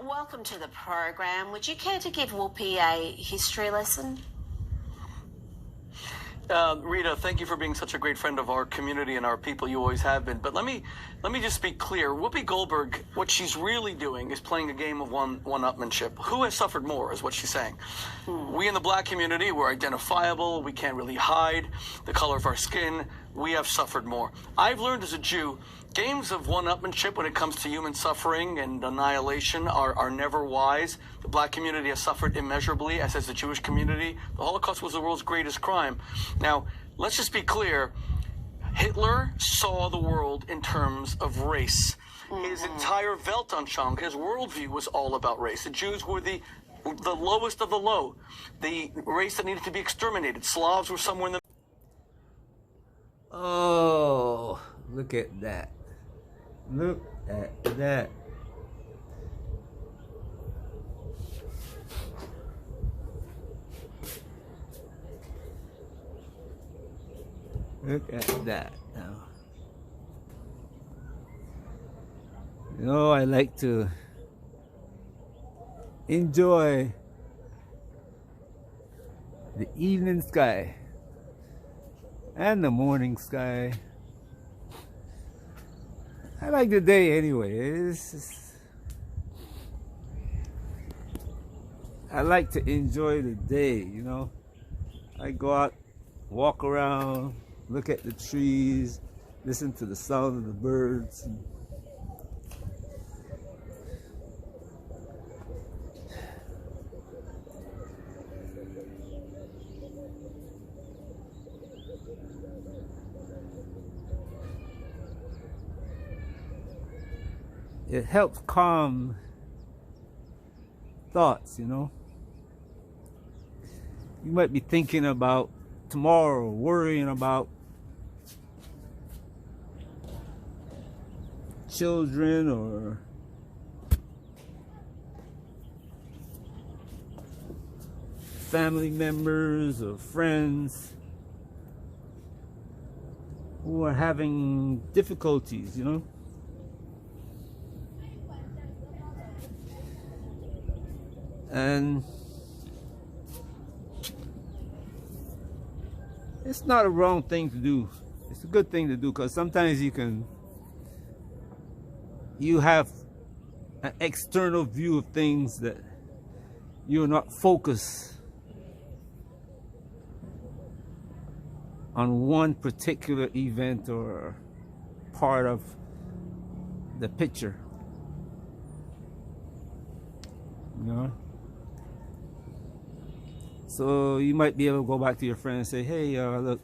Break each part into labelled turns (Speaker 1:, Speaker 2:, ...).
Speaker 1: Welcome to the program. Would you care to give Whoopi a history lesson?
Speaker 2: Rita, thank you for being such a great friend of our community and our people. You always have been. But let me just be clear. Whoopi Goldberg, what she's really doing is playing a game of one-upmanship. Who has suffered more is what she's saying. We in the black community, we're identifiable. We can't really hide the color of our skin. We have suffered more. I've learned as a Jew, games of one-upmanship when it comes to human suffering and annihilation are never wise. The black community has suffered immeasurably, as has the Jewish community. The Holocaust was the world's greatest crime. Now, let's just be clear. Hitler saw the world in terms of race. His entire Weltanschauung, his worldview was all about race. The Jews were the lowest of the low, the race that needed to be exterminated. Slavs were somewhere in the...
Speaker 3: Oh, look at that. Look at that. Look at that now. You know, I like to enjoy the evening sky and the morning sky. I like the day anyway. I like to enjoy the day, you know. I go out, walk around, look at the trees, listen to the sound of the birds. It helps calm thoughts, you know. You might be thinking about tomorrow, worrying about children or family members or friends who are having difficulties, you know. And it's not a wrong thing to do. It's a good thing to do, because sometimes you have an external view of things that you're not focused on one particular event or part of the picture, you know. So you might be able to go back to your friend and say, hey, look,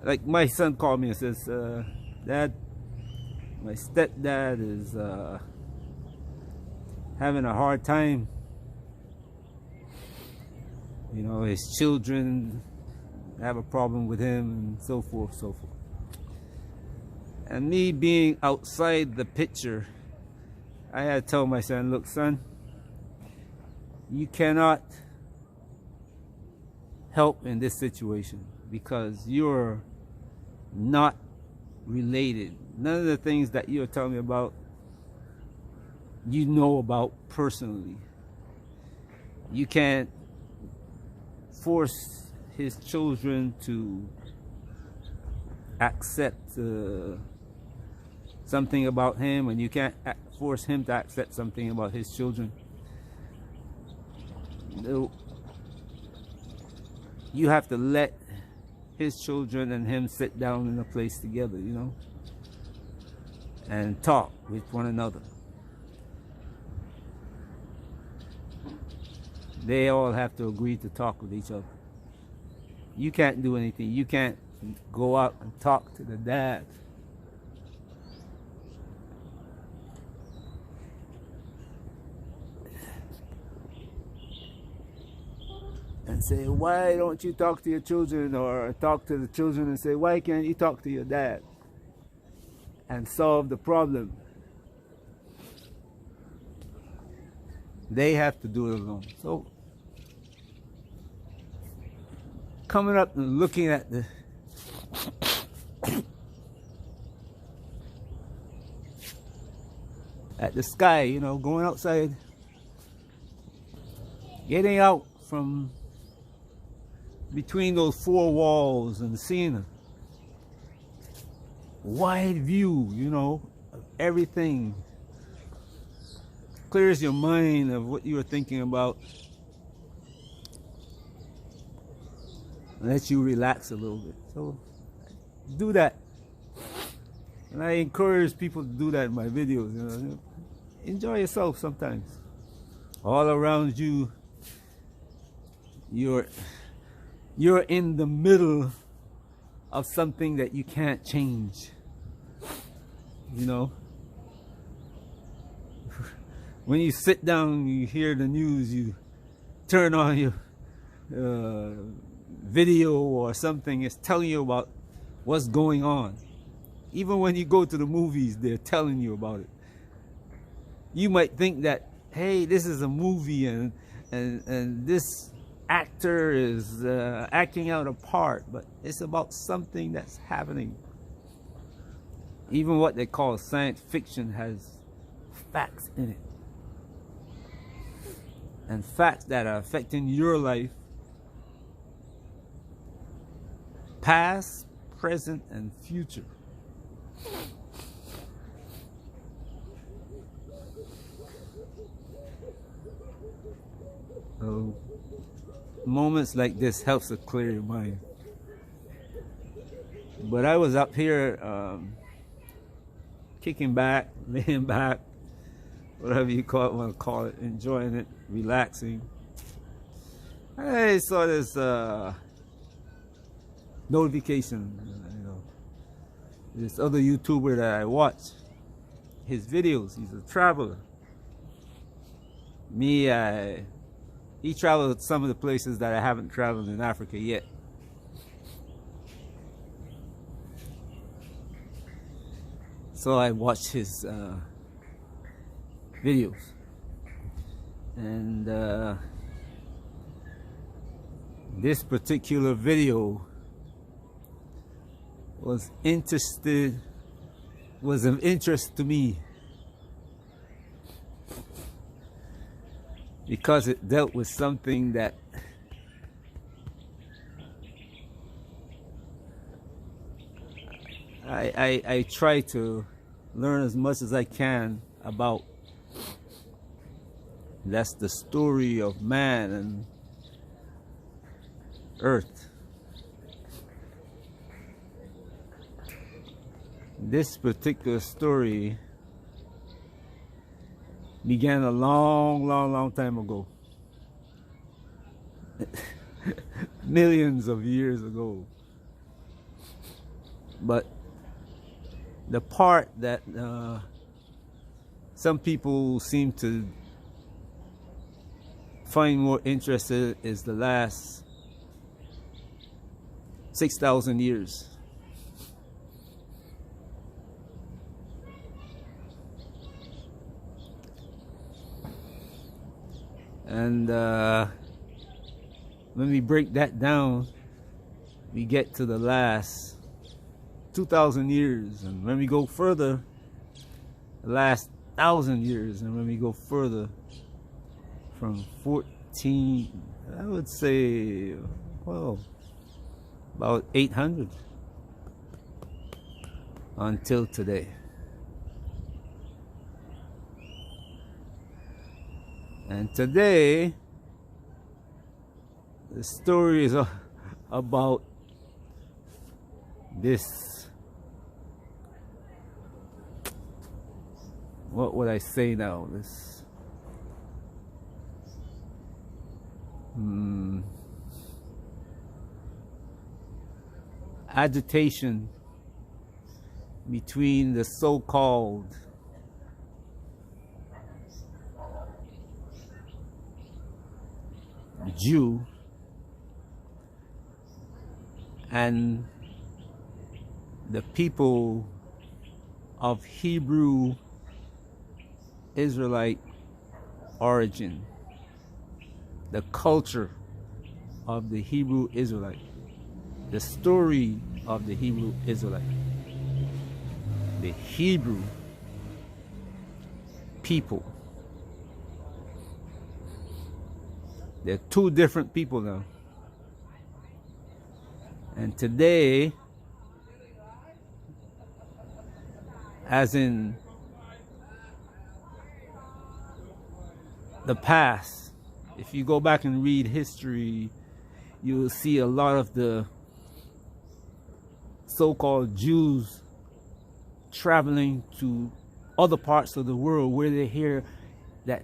Speaker 3: like my son called me and says, Dad, my stepdad is having a hard time. You know, his children have a problem with him and so forth, so forth. And me being outside the picture, I had to tell my son, look, son, you cannot help in this situation because you're not related. None of the things that you're telling me about, you know about personally. You can't force his children to accept something about him, and you can't force him to accept something about his children. You have to let his children and him sit down in a place together, you know, and talk with one another. They all have to agree to talk with each other. You can't do anything. You can't go out and talk to the dad and say, why don't you talk to your children, or talk to the children and say, why can't you talk to your dad and solve the problem? They have to do it alone. So coming up and looking at the at the sky, you know, going outside, getting out from between those four walls and seeing a wide view, you know, of everything. Clears your mind of what you were thinking about. Lets you relax a little bit. So do that. And I encourage people to do that in my videos. You know, enjoy yourself sometimes. All around you, you're in the middle of something that you can't change. You know, when you sit down, you hear the news, you turn on your video or something, it's telling you about what's going on. Even when you go to the movies, they're telling you about it. You might think that, hey, this is a movie and this actor is acting out a part, but it's about something that's happening. Even what they call science fiction has facts in it. And facts that are affecting your life, past, present, and future. So, moments like this helps to clear your mind. But I was up here kicking back, laying back, whatever you want to call it, enjoying it, relaxing. I saw this notification, you know, this other YouTuber that I watch, his videos. He's a traveler. He traveled some of the places that I haven't traveled in Africa yet. So I watched his videos, and this particular video was of interest to me because it dealt with something that I try to learn as much as I can about. That's the story of man and earth. This particular story began a long time ago. Millions of years ago. But the part that some people seem to find more interested is the last 6,000 years. And when we break that down, we get to the last 2,000 years, and when we go further, the last 1,000 years, and when we go further, from 14, I would say, well, about 800 until today. And today, the story is about this. What would I say now? This agitation between the so-called Jew and the people of Hebrew Israelite origin, the culture of the Hebrew Israelite, the story of the Hebrew Israelite, the Hebrew people. They're two different people now. And today, as in the past, if you go back and read history, you will see a lot of the so-called Jews traveling to other parts of the world where they hear that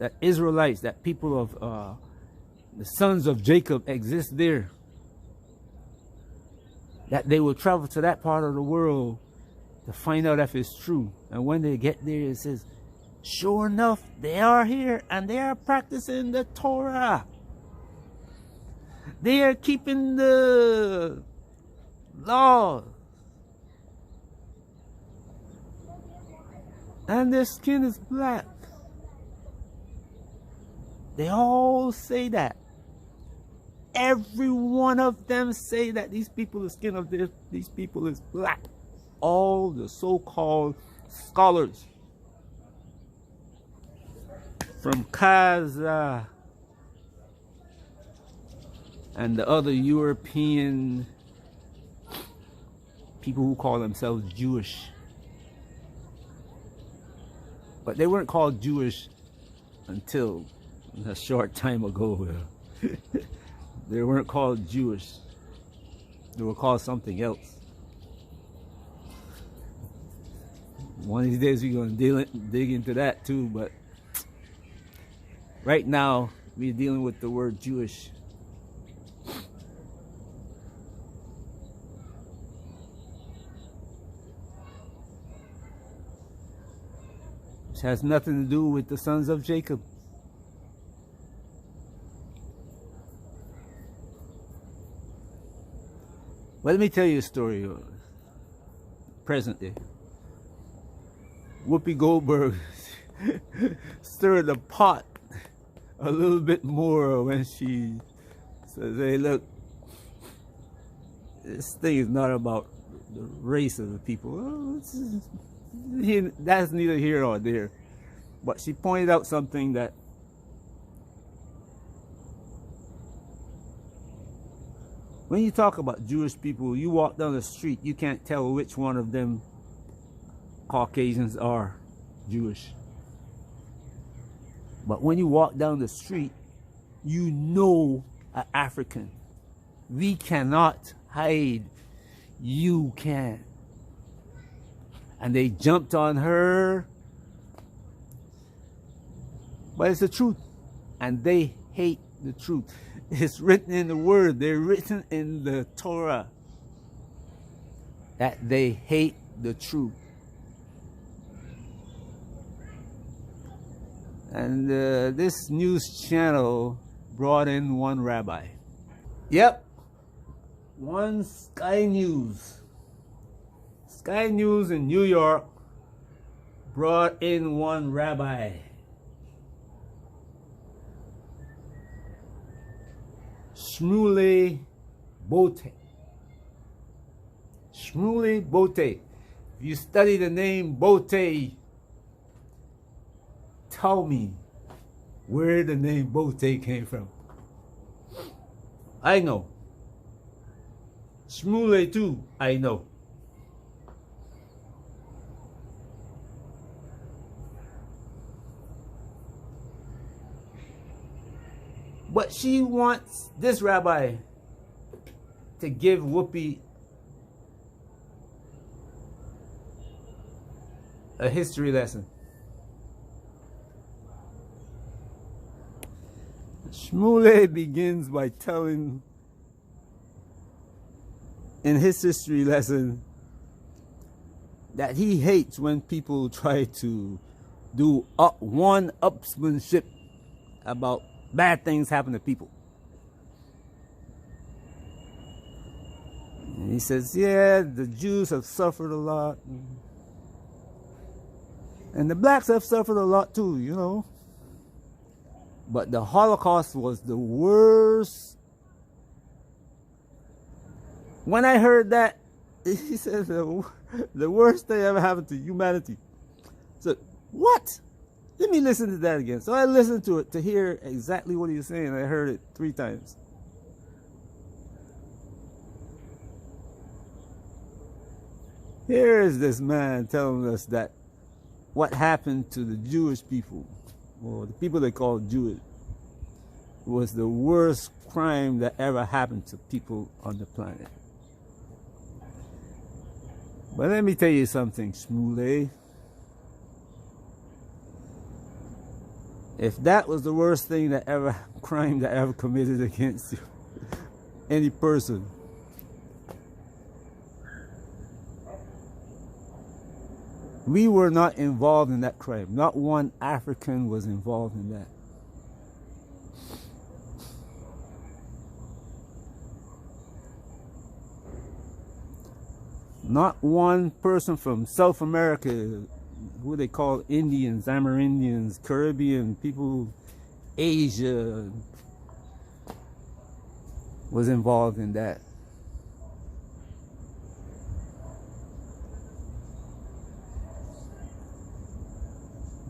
Speaker 3: that Israelites, that people of the sons of Jacob exist there. That they will travel to that part of the world to find out if it's true. And when they get there, it says, sure enough, they are here and they are practicing the Torah. They are keeping the law. And their skin is black. They all say that. Every one of them say that these people, the skin of these people is black. All the so-called scholars. From Kaza and the other European people who call themselves Jewish. But they weren't called Jewish until a short time ago. They weren't called Jewish. They were called something else. One of these days we're going to dig into that too, but right now we're dealing with the word Jewish. Which has nothing to do with the sons of Jacob. Well, let me tell you a story. Present day. Whoopi Goldberg stirred the pot a little bit more when she says, hey, look, this thing is not about the race of the people. That's neither here nor there. But she pointed out something that when you talk about Jewish people, you walk down the street, you can't tell which one of them Caucasians are Jewish. But when you walk down the street, you know an African. We cannot hide. You can. And they jumped on her. But it's the truth. And they hate the truth. It's written in the Word. They're written in the Torah that they hate the truth. And this news channel brought in one rabbi. Yep. One Sky News. Sky News in New York brought in one rabbi. Shmuley Botev. Shmuley Botev. If you study the name Botev, tell me where the name Botev came from. I know. Shmuley too, I know. But she wants this rabbi to give Whoopi a history lesson. Shmuley begins by telling in his history lesson that he hates when people try to do one-upsmanship about bad things happen to people. And he says, yeah, the Jews have suffered a lot. And the blacks have suffered a lot too, you know. But the Holocaust was the worst. When I heard that, he says, The worst thing ever happened to humanity. So, what? Let me listen to that again. So I listened to it to hear exactly what he was saying. I heard it 3 times. Here is this man telling us that what happened to the Jewish people, or the people they call Jewish, was the worst crime that ever happened to people on the planet. But let me tell you something, Shmuley. If that was the worst thing that ever, crime that ever committed against you, any person, we were not involved in that crime. Not one African was involved in that. Not one person from South America, who they call Indians, Amerindians, Caribbean people, Asia, was involved in that.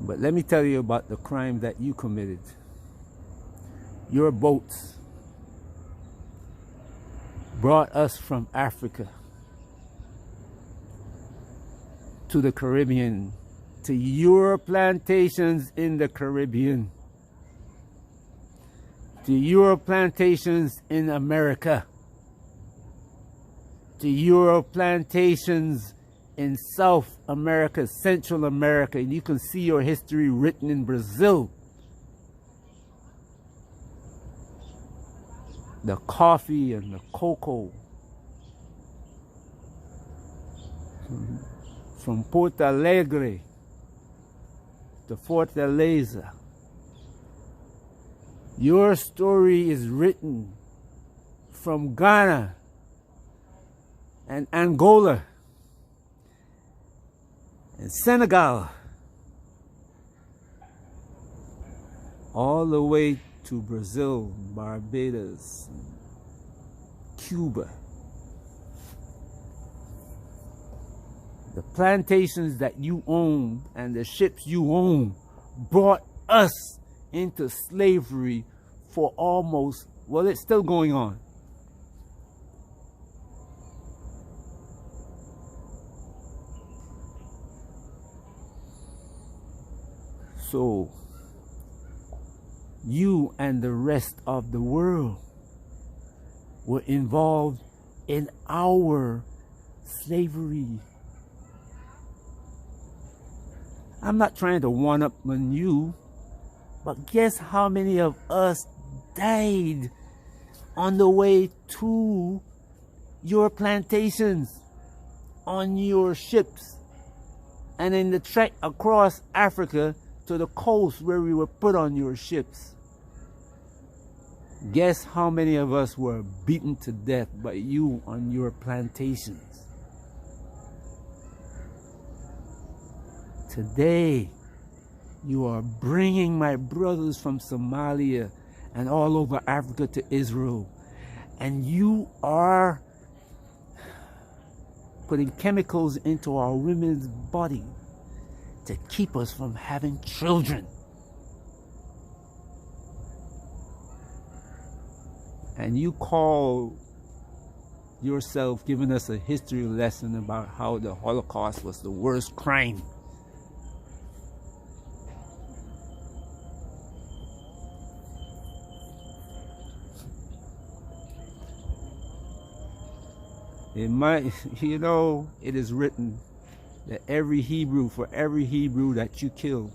Speaker 3: But let me tell you about the crime that you committed. Your boats brought us from Africa to the Caribbean, to your plantations in the Caribbean, to your plantations in America, to your plantations in South America, Central America, and you can see your history written in Brazil. The coffee and the cocoa from Porto Alegre to Fortaleza. Your story is written from Ghana and Angola and Senegal all the way to Brazil, Barbados, Cuba. The plantations that you own and the ships you own brought us into slavery for almost, well, it's still going on. So, you and the rest of the world were involved in our slavery. I'm not trying to one-up on you, but guess how many of us died on the way to your plantations, on your ships, and in the trek across Africa to the coast where we were put on your ships. Guess how many of us were beaten to death by you on your plantations? Today, you are bringing my brothers from Somalia and all over Africa to Israel. And you are putting chemicals into our women's body to keep us from having children. And you call yourself giving us a history lesson about how the Holocaust was the worst crime. It might, you know, it is written that every Hebrew, for every Hebrew that you kill,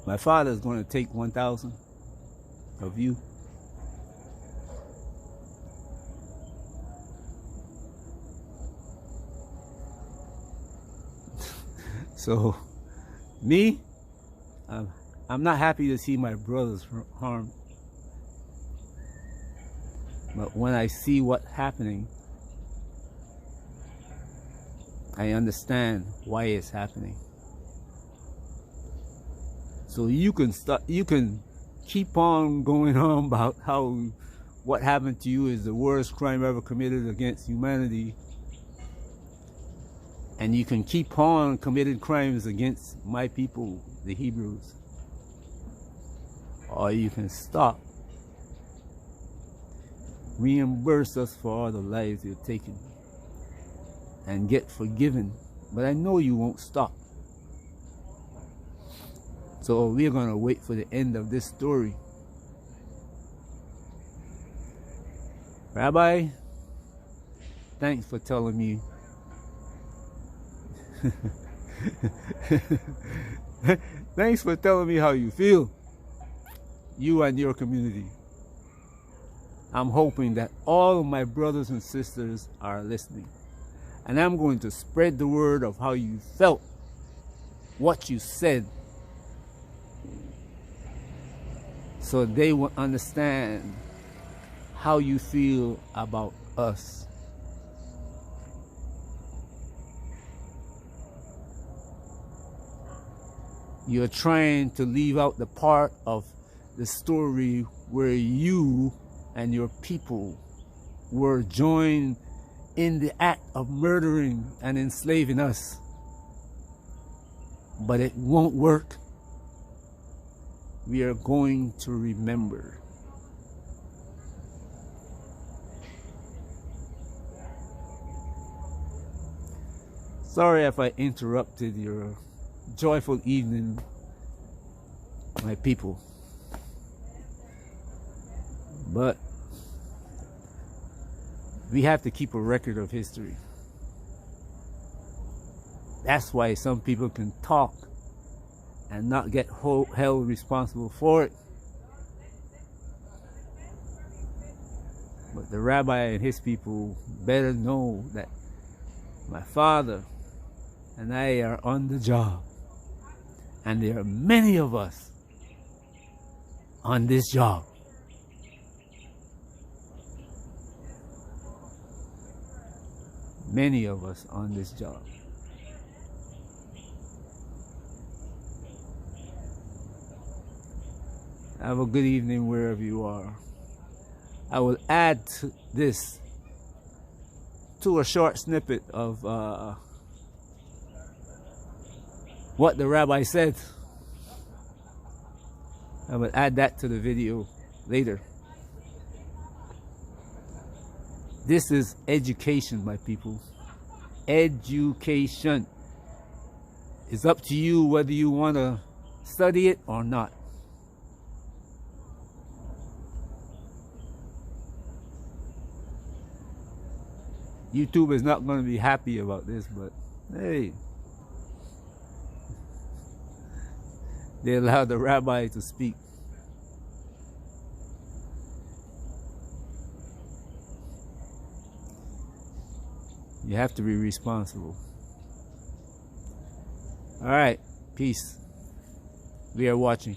Speaker 3: my father is going to take 1,000 of you. So, me, I'm not happy to see my brothers harmed. But when I see what's happening, I understand why it's happening. So you can keep on going on about how what happened to you is the worst crime ever committed against humanity, and you can keep on committing crimes against my people, the Hebrews, or you can stop. Reimburse us for all the lives you've taken and get forgiven. But I know you won't stop. So we're going to wait for the end of this story. Rabbi, thanks for telling me. Thanks for telling me how you feel, you and your community. I'm hoping that all of my brothers and sisters are listening. And I'm going to spread the word of how you felt, what you said, so they will understand how you feel about us. You're trying to leave out the part of the story where you and your people were joined in the act of murdering and enslaving us. But it won't work. We are going to remember. Sorry if I interrupted your joyful evening, my people. But we have to keep a record of history. That's why some people can talk and not get held responsible for it. But the rabbi and his people better know that my father and I are on the job. And there are many of us on this job. Many of us on this job. Have a good evening wherever you are. I will add this to a short snippet of what the rabbi said. I will add that to the video later. This is education, my people. Education. It's up to you whether you want to study it or not. YouTube is not going to be happy about this, but hey, they allowed the rabbi to speak. You have to be responsible. All right, peace. We are watching.